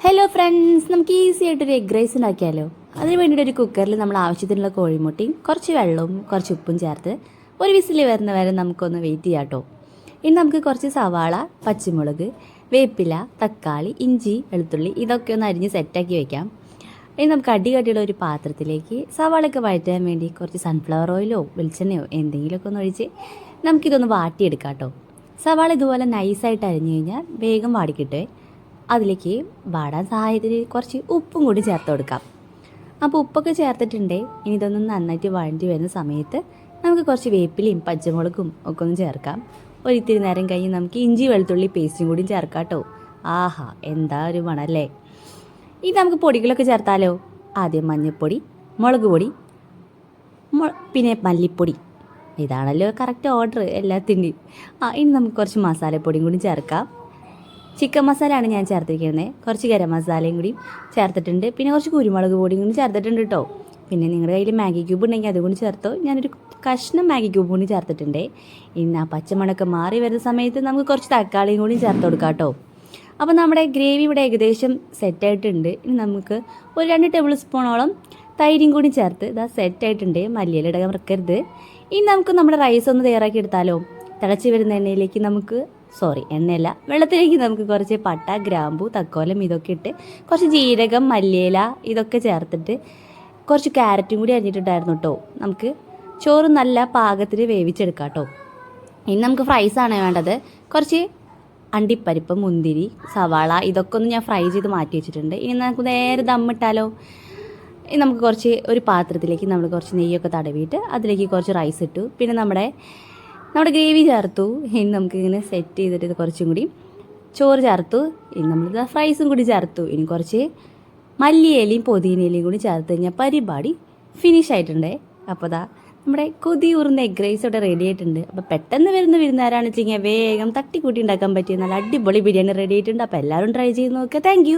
Hello friends, നമുക്ക് easy ആയിട്ടൊരു egg rice ഉണ്ടാക്കിയാലോ. അതിന് വേണ്ടിയിട്ട് ഒരു കുക്കറിൽ നമ്മൾ ആവശ്യത്തിനുള്ള കോഴിമുട്ടയും കുറച്ച് വെള്ളവും കുറച്ച് ഉപ്പും ചേർത്ത് ഒരു വിസിൽ വരുന്ന വരെ നമുക്കൊന്ന് വെയിറ്റ് ചെയ്യാം കേട്ടോ. ഇനി നമുക്ക് കുറച്ച് സവാള, പച്ചമുളക്, വേപ്പില, തക്കാളി, ഇഞ്ചി, വെളുത്തുള്ളി ഇതൊക്കെ ഒന്ന് അരിഞ്ഞ് സെറ്റാക്കി വെക്കാം. ഇനി നമുക്ക് അടികട്ടിയുള്ള ഒരു പാത്രത്തിലേക്ക് സവാളയൊക്കെ വഴറ്റാൻ വേണ്ടി കുറച്ച് സൺഫ്ലവർ ഓയിലോ വെളിച്ചെണ്ണയോ എന്തെങ്കിലുമൊക്കെ ഒന്ന് ഒഴിച്ച് നമുക്കിതൊന്ന് വാട്ടിയെടുക്കാം കേട്ടോ. സവാള ഇതുപോലെ നൈസായിട്ട് അരിഞ്ഞു കഴിഞ്ഞാൽ വേഗം വാടിക്കിട്ടേ. അതിലേക്ക് വാടാൻ സഹായത്തിന് കുറച്ച് ഉപ്പും കൂടി ചേർത്ത് കൊടുക്കാം. അപ്പോൾ ഉപ്പൊക്കെ ചേർത്തിട്ടുണ്ട്. ഇനി ഇതൊന്നും നന്നായിട്ട് വഴണ്ടി വരുന്ന സമയത്ത് നമുക്ക് കുറച്ച് വേപ്പിലയും പച്ചമുളകും ഒക്കെ ഒന്ന് ചേർക്കാം. ഒരിത്തിരി നേരം കഴിഞ്ഞ് നമുക്ക് ഇഞ്ചി വെളുത്തുള്ളി പേസ്റ്റും കൂടി ചേർക്കാം കേട്ടോ. ആഹാ, എന്താ ഒരു മണല്ലേ. ഇനി നമുക്ക് പൊടികളൊക്കെ ചേർത്താലോ. ആദ്യം മഞ്ഞൾപ്പൊടി, മുളക് പൊടി, പിന്നെ മല്ലിപ്പൊടി. ഇതാണല്ലോ കറക്റ്റ് ഓർഡർ എല്ലാത്തിൻ്റെയും. ഇനി നമുക്ക് കുറച്ച് മസാലപ്പൊടിയും കൂടി ചേർക്കാം. ചിക്കൻ മസാലയാണ് ഞാൻ ചേർത്തിരിക്കുന്നത്. കുറച്ച് ഗരം മസാലയും കൂടി ചേർത്തിട്ടുണ്ട്. പിന്നെ കുറച്ച് കുരുമുളക് പൊടിയും കൂടി ചേർത്തിട്ടുണ്ട് കേട്ടോ. പിന്നെ നിങ്ങളുടെ കയ്യിൽ മാഗി ക്യൂബ് ഉണ്ടെങ്കിൽ അതുകൊണ്ട് ചേർത്തോ. ഞാനൊരു കഷ്ണം മാഗി ക്യൂബ് കൂടി ചേർത്തിട്ടുണ്ട്. ഇനി ആ പച്ചമണമൊക്കെ മാറി വരുന്ന സമയത്ത് നമുക്ക് കുറച്ച് തക്കാളിയും കൂടി ചേർത്ത് കൊടുക്കാം കേട്ടോ. അപ്പോൾ നമ്മുടെ ഗ്രേവി ഇവിടെ ഏകദേശം സെറ്റായിട്ടുണ്ട്. ഇനി നമുക്ക് ഒരു 2 ടേബിൾ സ്പൂണോളം തൈരും കൂടി ചേർത്ത് ഇതാ സെറ്റായിട്ടുണ്ട്. മല്ലിയില ഇടാൻ മറക്കരുത്. ഇനി നമുക്ക് നമ്മുടെ റൈസ് ഒന്ന് തയ്യാറാക്കി എടുത്താലോ. തിളച്ച് വരുന്ന എണ്ണയിലേക്ക് എണ്ണയല്ല, വെള്ളത്തിലേക്ക് നമുക്ക് കുറച്ച് പട്ട, ഗ്രാമ്പു, തക്കോലം ഇതൊക്കെ ഇട്ട് കുറച്ച് ജീരകം, മല്ലിയില ഇതൊക്കെ ചേർത്തിട്ട് കുറച്ച് ക്യാരറ്റും കൂടി അരിഞ്ഞിട്ടുണ്ടായിരുന്നു കേട്ടോ. നമുക്ക് ചോറ് നല്ല പാകത്തിന് വേവിച്ചെടുക്കാം കേട്ടോ. ഇനി നമുക്ക് ഫ്രൈസാണ് വേണ്ടത്. കുറച്ച് അണ്ടിപ്പരിപ്പ്, മുന്തിരി, സവാള ഇതൊക്കെ ഒന്ന് ഞാൻ ഫ്രൈ ചെയ്ത് മാറ്റി വെച്ചിട്ടുണ്ട്. ഇനി നമുക്ക് നേരെ ദമ്മിട്ടാലോ. ഇനി നമുക്ക് ഒരു പാത്രത്തിലേക്ക് നമ്മൾ കുറച്ച് നെയ്യൊക്കെ തടവിയിട്ട് അതിലേക്ക് കുറച്ച് റൈസ് ഇട്ടു. പിന്നെ നമ്മുടെ ഗ്രേവി ചേർത്തു. ഇനി നമുക്കിങ്ങനെ സെറ്റ് ചെയ്തിട്ട് ഇത് കുറച്ചും കൂടി ചോറ് ചേർത്തു. ഇനി നമ്മൾ ഫ്രൈസും കൂടി ചേർത്തു. ഇനി കുറച്ച് മല്ലിയിലയും പുതിനയിലയും കൂടി ചേർത്ത് കഴിഞ്ഞാൽ പരിപാടി ഫിനിഷ് ആയിട്ടുണ്ടേ. അപ്പോൾ നമ്മുടെ കൊതിയൂറുന്ന എഗ് റൈസ് ഇവിടെ റെഡി ആയിട്ടുണ്ട്. അപ്പോൾ പെട്ടെന്ന് വരുന്ന വിരുന്നുകാരാണെന്ന് വെച്ച് കഴിഞ്ഞാൽ വേഗം തട്ടിക്കൂട്ടി ഉണ്ടാക്കാൻ പറ്റിയ നല്ല അടിപൊളി ബിരിയാണി റെഡി ആയിട്ടുണ്ട്. അപ്പോൾ എല്ലാവരും ട്രൈ ചെയ്ത് നോക്കുക. താങ്ക്